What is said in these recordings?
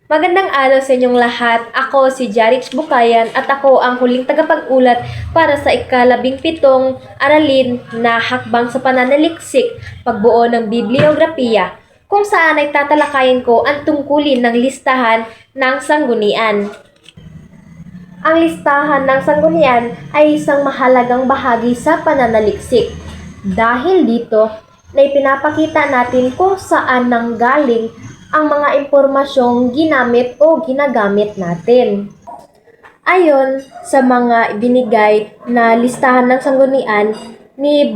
Magandang araw sa inyong lahat. Ako si Jarich Bukayan at ako ang huling tagapag-ulat para sa ika-17 aralin na hakbang sa pananaliksik, pagbuo ng bibliografiya, kung saan ay tatalakayin ko ang tungkulin ng listahan ng sanggunian. Ang listahan ng sanggunian ay isang mahalagang bahagi sa pananaliksik. Dahil dito, na ipinapakita natin kung saan nanggaling ang mga impormasyong ginamit o ginagamit natin. Ayon sa mga ibinigay na listahan ng sanggunian ni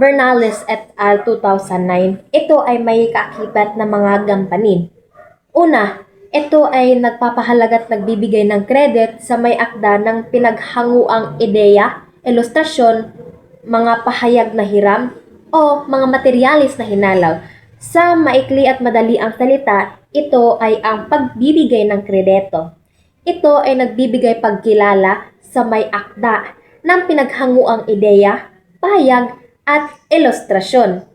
Bernales et al. 2009, ito ay may kaakibat na mga gampanin. Una, ito ay nagpapahalaga at nagbibigay ng credit sa may akda ng pinaghanguang ideya, ilustrasyon, mga pahayag na hiram, o mga materialis na hinalaw. Sa maikli at madali ang salita, ito ay ang pagbibigay ng kredito. Ito ay nagbibigay pagkilala sa may akda ng pinaghanguang ideya, pahayag at ilustrasyon.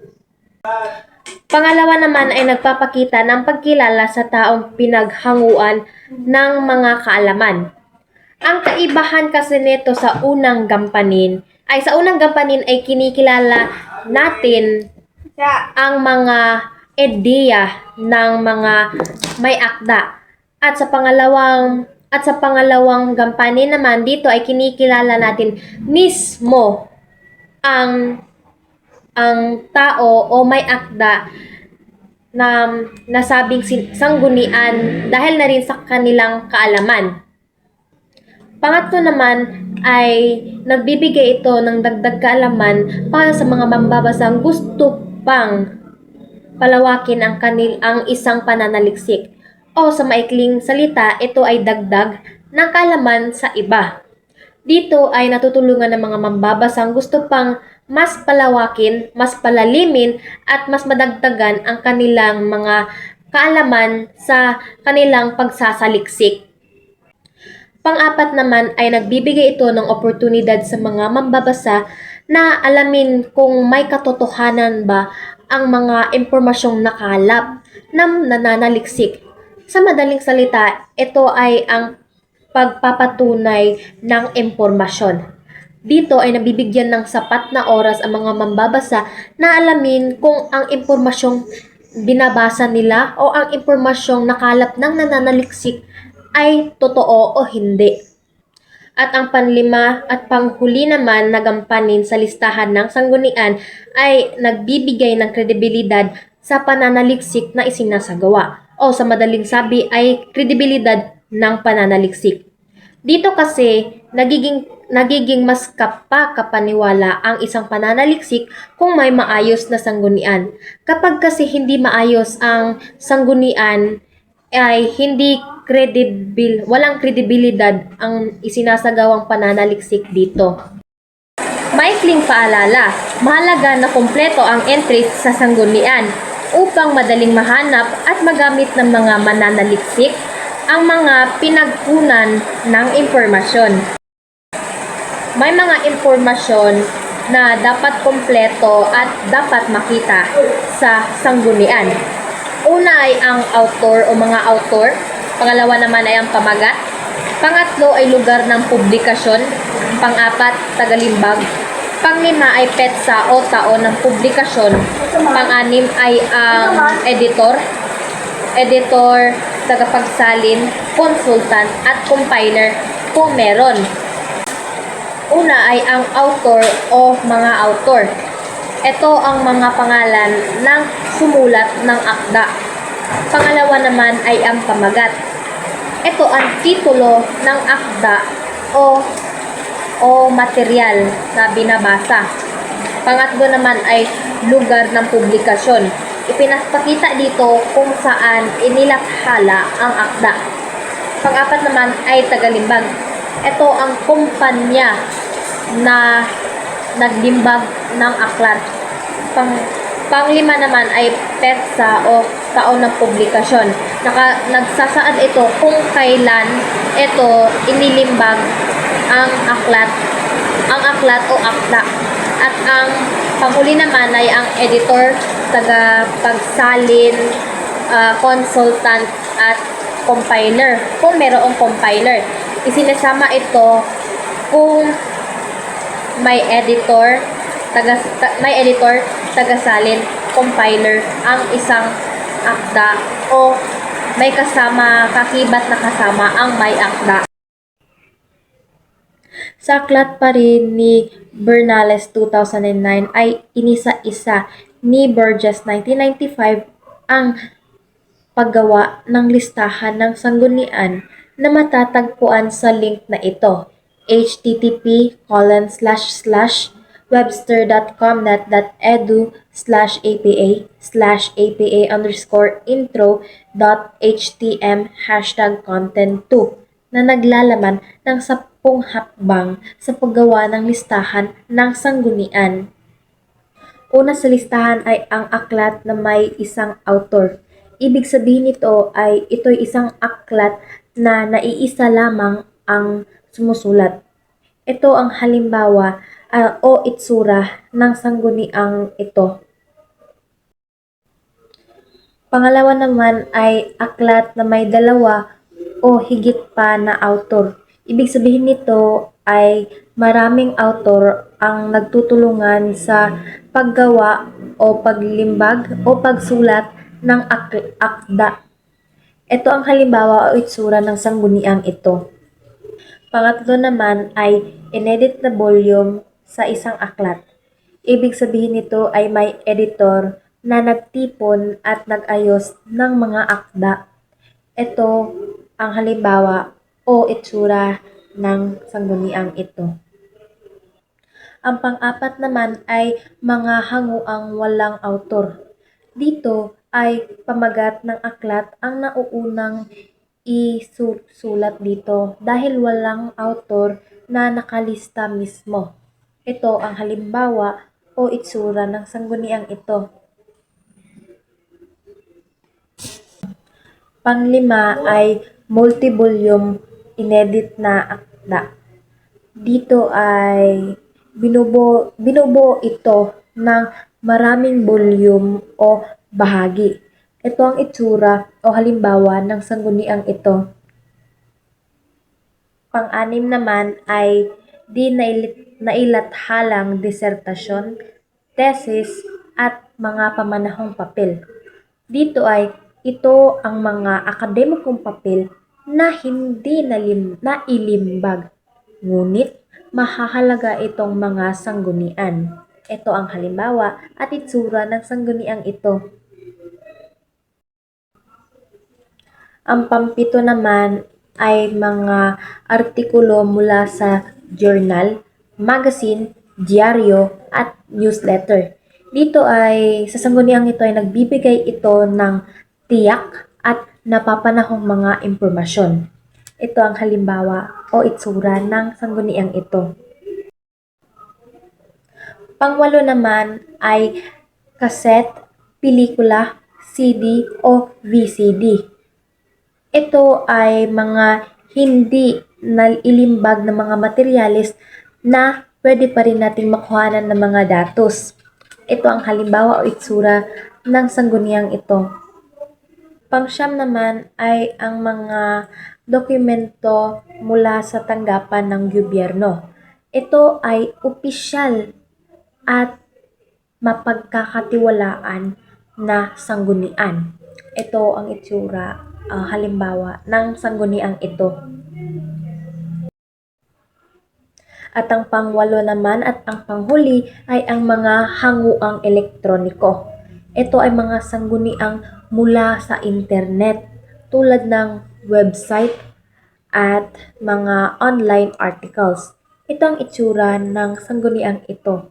Pangalawa naman ay nagpapakita ng pagkilala sa taong pinaghanguan ng mga kaalaman. Ang kaibahan kasi nito sa unang gampanin ay kinikilala natin ang mga ideya ng mga may akda. At sa pangalawang gampanin naman dito ay kinikilala natin mismo ang tao o may akda na nasabing sanggunian dahil na rin sa kanilang kaalaman. Pangatlo naman ay nagbibigay ito ng dagdag kaalaman para sa mga mambabasang gusto pang palawakin ang isang pananaliksik. O sa maikling salita, ito ay dagdag ng kaalaman sa iba. Dito ay natutulungan ng mga mambabasang gusto pang mas palawakin, mas palalimin at mas madagdagan ang kanilang mga kaalaman sa kanilang pagsasaliksik. Pang-apat naman ay nagbibigay ito ng oportunidad sa mga mambabasa na alamin kung may katotohanan ba ang mga impormasyong nakalap ng nananaliksik. Sa madaling salita, ito ay ang pagpapatunay ng impormasyon. Dito ay nabibigyan ng sapat na oras ang mga mambabasa na alamin kung ang impormasyong binabasa nila o ang impormasyong nakalap ng nananaliksik ay totoo o hindi. At ang panlima at panghuli naman na gampanin sa listahan ng sanggunian ay nagbibigay ng kredibilidad sa pananaliksik na isinasagawa o sa madaling sabi ay kredibilidad ng pananaliksik. Dito kasi nagiging mas kapaniwala ang isang pananaliksik kung may maayos na sanggunian. Kapag kasi hindi maayos ang sanggunian ay walang kredibilidad ang isinasagawang pananaliksik dito. Maikling paalala, mahalaga na kumpleto ang entries sa sanggunian upang madaling mahanap at magamit ng mga mananaliksik ang mga pinagkunan ng impormasyon. May mga impormasyon na dapat kumpleto at dapat makita sa sanggunian. Una ay ang author o mga author, pangalawa naman ay ang pamagat, pangatlo ay lugar ng publikasyon, pang-apat, tagalimbag, panglima ay petsa o taon ng publikasyon, pang-anim ay ang editor, tagapagsalin, consultant at compiler kung meron. Una ay ang author o mga author. Ito ang mga pangalan ng sumulat ng akda. Pangalawa naman ay ang pamagat. Ito ang titulo ng akda o material na binabasa. Pangatlo naman ay lugar ng publikasyon. Ipinapakita dito kung saan inilathala ang akda. Pang-apat naman ay tagalimbag. Ito ang kumpanya na naglimbag ng aklat. Panglima naman ay petsa o taon ng publikasyon. Nagsasaad ito kung kailan ito inilimbag ang aklat o akda. At ang panghuli naman ay ang editor, tagapagsalin, consultant at compiler. Kung mayroong compiler, isinasama ito kung may editor, tagasalin, compiler ang isang akda o may kasama, kakibat na kasama ang may akda. Sa aklat pa rin ni Bernales 2009 ay inisa-isa ni Burgess 1995 ang paggawa ng listahan ng sanggunian na matatagpuan sa link na ito: http://webster.com.edu/apa_intro.htm#content2 na naglalaman ng 10 hakbang sa paggawa ng listahan ng sanggunian. Una sa listahan ay ang aklat na may isang author. Ibig sabihin nito ay ito'y isang aklat na naiisa lamang ang sumusulat. Ito ang halimbawa o itsura ng sangguniang ito. Pangalawa naman ay aklat na may dalawa o higit pa na author. Ibig sabihin nito ay maraming author ang nagtutulungan sa paggawa o paglimbag o pagsulat ng akda. Ito ang halimbawa o itsura ng sangguniang ito. Pangatlo naman ay inedit na volume sa isang aklat. Ibig sabihin nito ay may editor na nagtipon at nag-ayos ng mga akda. Ito ang halimbawa o itsura ng sangguniang ito. Ang pang-apat naman ay mga hanguang walang autor. Dito ay pamagat ng aklat ang nauunang isusulat dito dahil walang autor na nakalista mismo. Ito ang halimbawa o itsura ng sangguniang ito. Panglima ay multi-volume inedit na akda. Dito ay binubuo ito ng maraming volume o bahagi. Ito ang itsura o halimbawa ng sangguniang ito. Pang-anim naman ay di nailathalang disertasyon, thesis, at mga pamanahong papel. Dito ay ito ang mga akademikong papel na hindi nailimbag, ngunit mahahalaga itong mga sanggunian. Ito ang halimbawa at itsura ng sangguniang ito. Ang pampito naman ay mga artikulo mula sa journal, magazine, diaryo, at newsletter. Dito ay sa sangguniang ito ay nagbibigay ito ng tiyak at napapanahong mga impormasyon. Ito ang halimbawa o itsura ng sangguniang ito. Pangwalo naman ay cassette, pelikula, CD o VCD. Ito ay mga hindi nailimbag na mga materyales na pwede pa rin nating makuhanan ng mga datos. Ito ang halimbawa o itsura ng sangguniang ito. Pangsyam naman ay ang mga dokumento mula sa tanggapan ng gobyerno. Ito ay opisyal at mapagkakatiwalaan na sanggunian. Ito ang itsura, halimbawa ng sangguniang ito. At ang pangwalo naman at ang panghuli ay ang mga hanguang elektroniko. Ito ay mga sangguniang mula sa internet tulad ng website at mga online articles. Ito ang itsura ng sangguniang ito.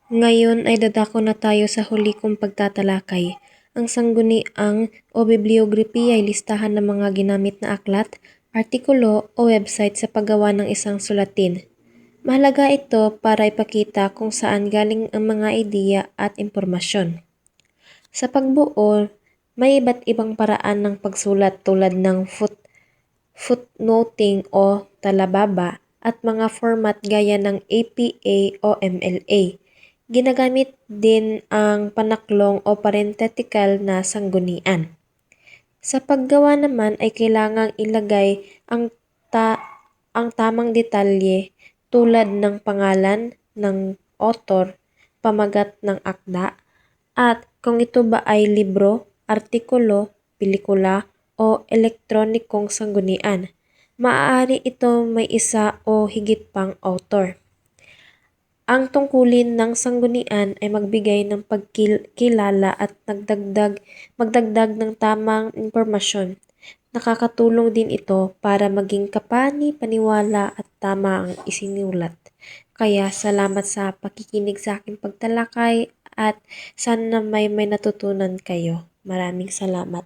Ngayon ay dadako na tayo sa huli kong pagtatalakay. Ang sangguniang o bibliography ay listahan ng mga ginamit na aklat, artikulo o website sa paggawa ng isang sulatin. Mahalaga ito para ipakita kung saan galing ang mga ideya at impormasyon. Sa pagbuo, may iba't ibang paraan ng pagsulat tulad ng footnoting o talababa at mga format gaya ng APA o MLA. Ginagamit din ang panaklong o parenthetical na sanggunian. Sa paggawa naman ay kailangang ilagay ang tamang detalye tulad ng pangalan ng author, pamagat ng akda, at kung ito ba ay libro, artikulo, pelikula, o elektronikong sanggunian. Maaari ito may isa o higit pang author. Ang tungkulin ng sanggunian ay magbigay ng pagkilala at magdagdag ng tamang impormasyon. Nakakatulong din ito para maging kapani-paniwala at tama ang isinulat. Kaya salamat sa pakikinig sa aking pagtalakay at sana may natutunan kayo. Maraming salamat.